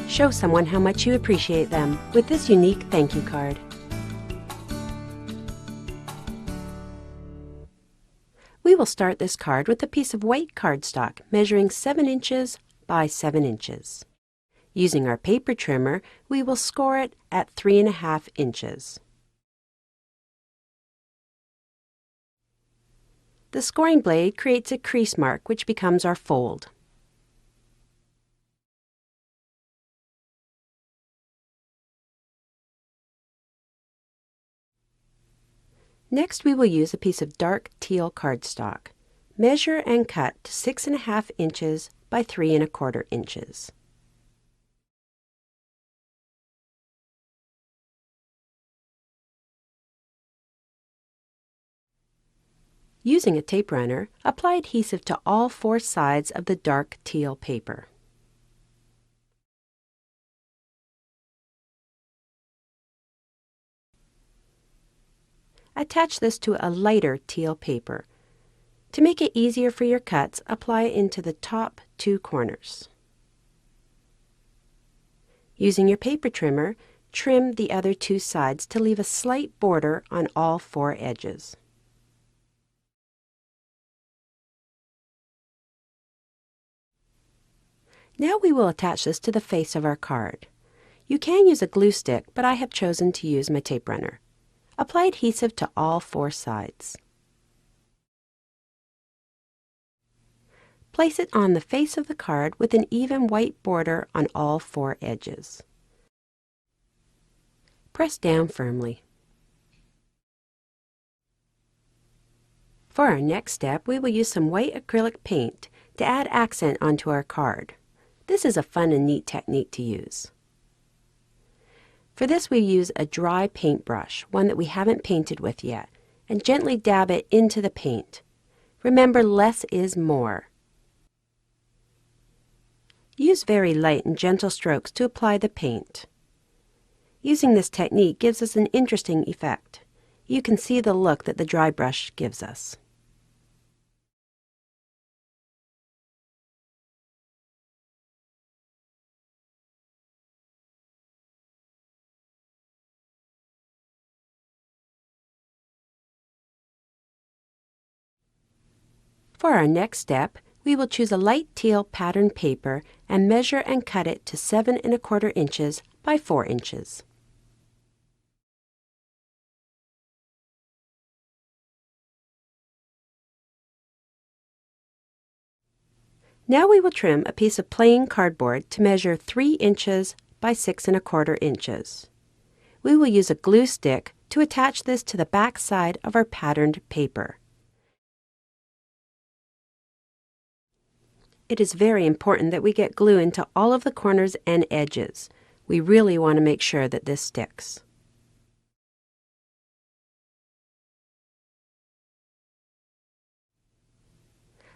Show someone how much you appreciate them with this unique thank you card. We will start this card with a piece of white cardstock measuring 7 inches by 7 inches. Using our paper trimmer, we will score it at 3.5 inches. The scoring blade creates a crease mark which becomes our fold. Next, we will use a piece of dark teal cardstock. Measure and cut to 6.5 inches by 3.25 inches. Using a tape runner, apply adhesive to all 4 sides of the dark teal paper. Attach this to a lighter teal paper. To make it easier for your cuts, apply it into the top 2 corners. Using your paper trimmer, trim the other 2 sides to leave a slight border on all 4 edges. Now we will attach this to the face of our card. You can use a glue stick, but I have chosen to use my tape runner. Apply adhesive to all 4 sides. Place it on the face of the card with an even white border on all 4 edges. Press down firmly. For our next step, we will use some white acrylic paint to add accent onto our card. This is a fun and neat technique to use. For this, we use a dry paintbrush, one that we haven't painted with yet, and gently dab it into the paint. Remember, less is more. Use very light and gentle strokes to apply the paint. Using this technique gives us an interesting effect. You can see the look that the dry brush gives us. For our next step, we will choose a light teal patterned paper and measure and cut it to 7.25 inches by 4 inches. Now we will trim a piece of plain cardboard to measure 3 inches by 6.25 inches. We will use a glue stick to attach this to the back side of our patterned paper. It is very important that we get glue into all of the corners and edges. We really want to make sure that this sticks.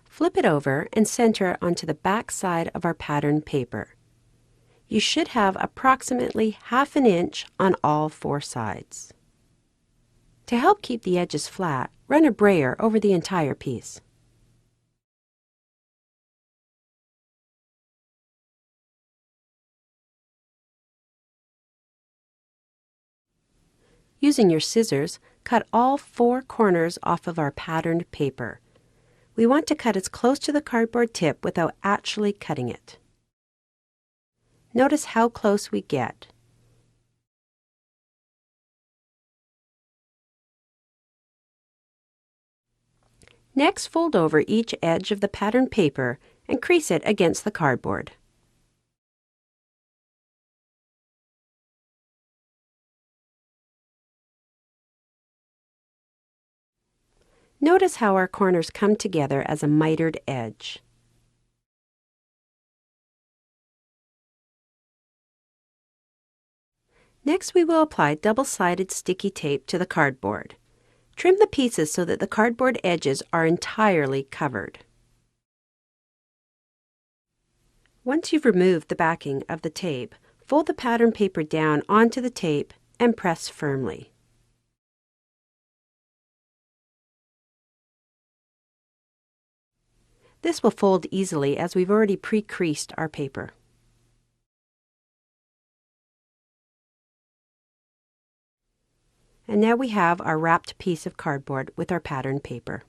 Flip it over and center onto the back side of our patterned paper. You should have approximately 1/2 inch on all 4 sides. To help keep the edges flat, run a brayer over the entire piece. Using your scissors, cut all 4 corners off of our patterned paper. We want to cut as close to the cardboard tip without actually cutting it. Notice how close we get. Next, fold over each edge of the patterned paper and crease it against the cardboard. Notice how our corners come together as a mitered edge. Next, we will apply double-sided sticky tape to the cardboard. Trim the pieces so that the cardboard edges are entirely covered. Once you've removed the backing of the tape, fold the pattern paper down onto the tape and press firmly. This will fold easily as we've already pre-creased our paper. And now we have our wrapped piece of cardboard with our pattern paper.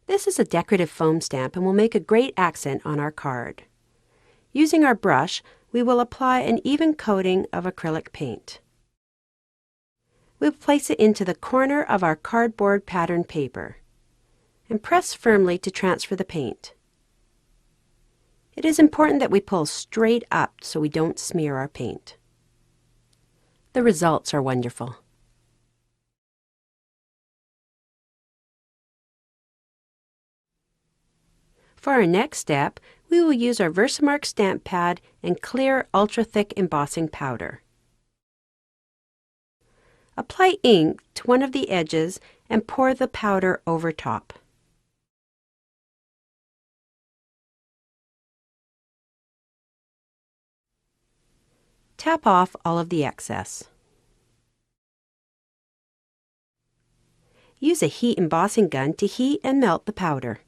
This is a decorative foam stamp and will make a great accent on our card. Using our brush, we will apply an even coating of acrylic paint. We'll place it into the corner of our cardboard pattern paper and press firmly to transfer the paint. It is important that we pull straight up so we don't smear our paint. The results are wonderful. For our next step, we will use our Versamark stamp pad and clear ultra-thick embossing powder. Apply ink to one of the edges and pour the powder over top. Tap off all of the excess. Use a heat embossing gun to heat and melt the powder.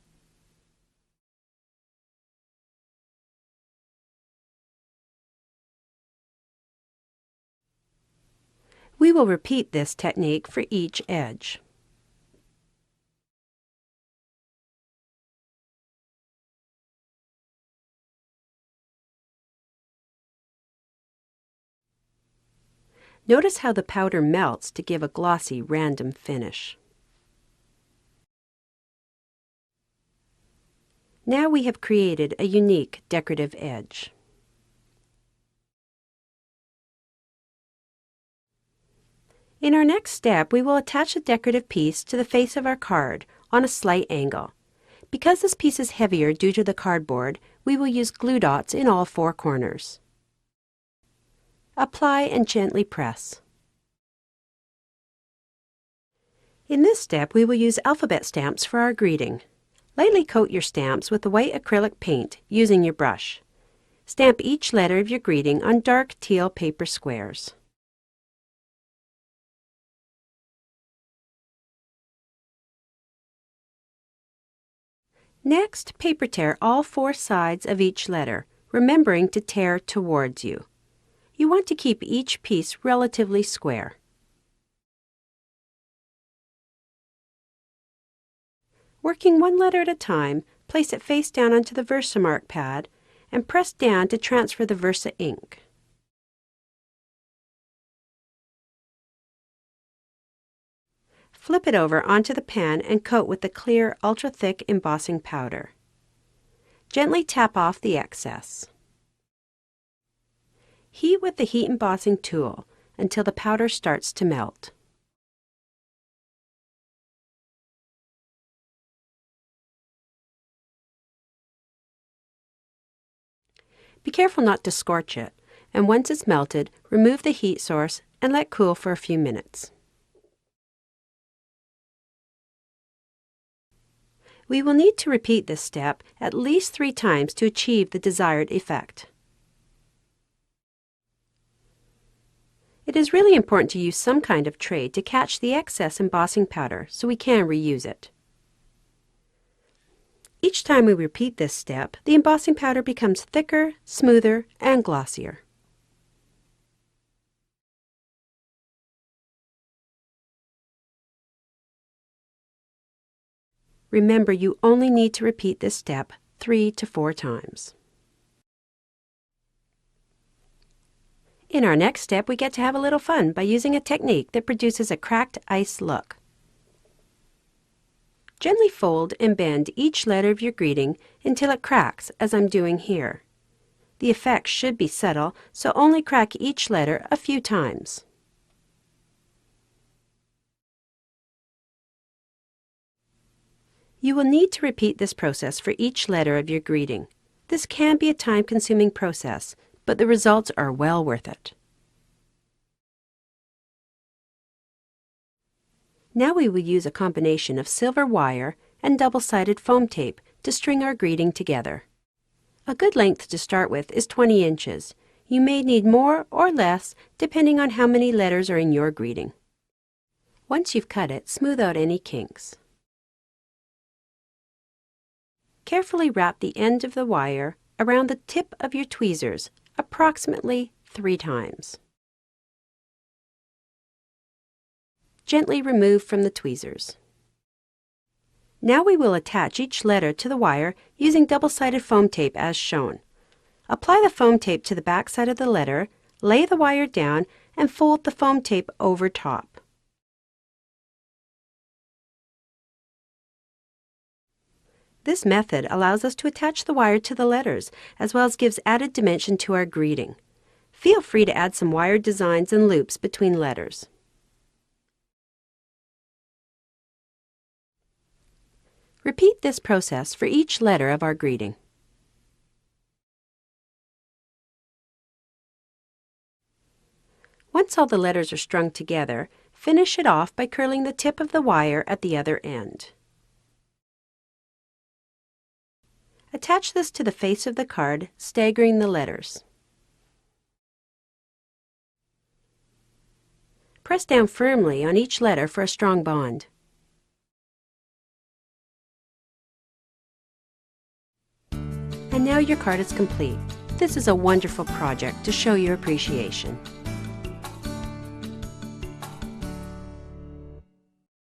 We will repeat this technique for each edge. Notice how the powder melts to give a glossy, random finish. Now we have created a unique decorative edge. In our next step, we will attach a decorative piece to the face of our card on a slight angle. Because this piece is heavier due to the cardboard, we will use glue dots in all 4 corners. Apply and gently press. In this step, we will use alphabet stamps for our greeting. Lightly coat your stamps with the white acrylic paint using your brush. Stamp each letter of your greeting on dark teal paper squares. Next, paper tear all 4 sides of each letter, remembering to tear towards you. You want to keep each piece relatively square. Working one letter at a time, place it face down onto the Versamark pad and press down to transfer the Versa ink. Flip it over onto the pan and coat with the clear, ultra-thick embossing powder. Gently tap off the excess. Heat with the heat embossing tool until the powder starts to melt. Be careful not to scorch it, and once it's melted, remove the heat source and let cool for a few minutes. We will need to repeat this step at least 3 times to achieve the desired effect. It is really important to use some kind of tray to catch the excess embossing powder so we can reuse it. Each time we repeat this step, the embossing powder becomes thicker, smoother, and glossier. Remember, you only need to repeat this step 3 to 4 times. In our next step, we get to have a little fun by using a technique that produces a cracked ice look. Gently fold and bend each letter of your greeting until it cracks, as I'm doing here. The effect should be subtle, so only crack each letter a few times. You will need to repeat this process for each letter of your greeting. This can be a time-consuming process, but the results are well worth it. Now we will use a combination of silver wire and double-sided foam tape to string our greeting together. A good length to start with is 20 inches. You may need more or less depending on how many letters are in your greeting. Once you've cut it, smooth out any kinks. Carefully wrap the end of the wire around the tip of your tweezers, approximately 3 times. Gently remove from the tweezers. Now we will attach each letter to the wire using double-sided foam tape as shown. Apply the foam tape to the back side of the letter, lay the wire down, and fold the foam tape over top. This method allows us to attach the wire to the letters, as well as gives added dimension to our greeting. Feel free to add some wire designs and loops between letters. Repeat this process for each letter of our greeting. Once all the letters are strung together, finish it off by curling the tip of the wire at the other end. Attach this to the face of the card, staggering the letters. Press down firmly on each letter for a strong bond. And now your card is complete. This is a wonderful project to show your appreciation.